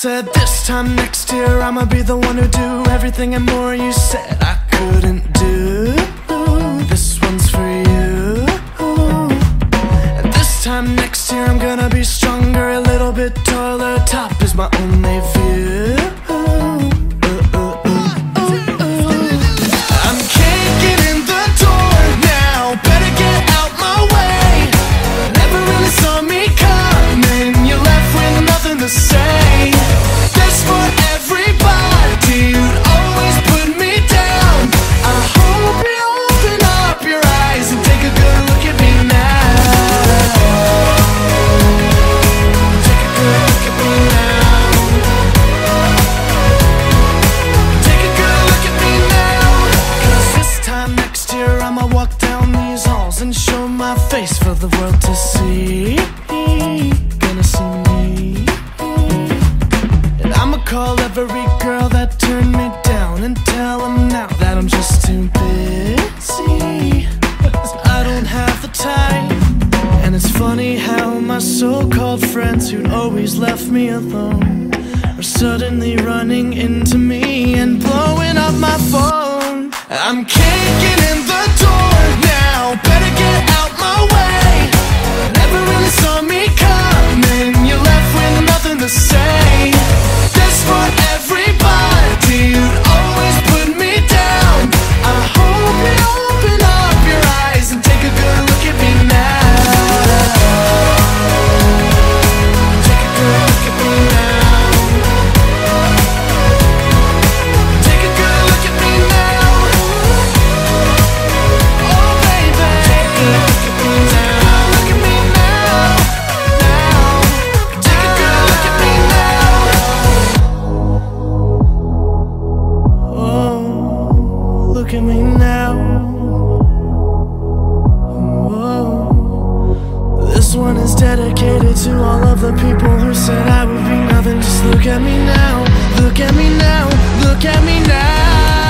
said this time next year I'ma be the one who do everything and more you said I couldn't do. This one's for you. And this time next year I'm gonna be stronger, a little bit taller. Top is my only view. I'm kicking in the door now, better get out my way. Never really saw me coming, you're left with nothing to say. This for everybody, you'd always put me down. I hope you open up your eyes and take a good look at me now. Take a good look at me now. Take a good look at me now. 'Cause this time next year I'ma walk down these halls and show my face for the world to see. Gonna see me. And I'ma call every girl that turned me down and tell them now that I'm just too busy. I don't have the time. And it's funny how my so-called friends who'd always left me alone are suddenly running into me and blowing up my phone. I'm kicking in the door now, better get out my way. Never really saw me coming, you're left with nothing to say. This for everybody, you'd always put me down. I hope you open up your eyes and take a good look at me now. Take a good look at me now. Take a good look at me now. Oh baby, take a good look at me now. Look at me now, now. Take a good look at me now. Oh, look at me now. Whoa. This one is dedicated to all of the people who said I would be nothing. Just look at me now. Look at me now. Look at me now.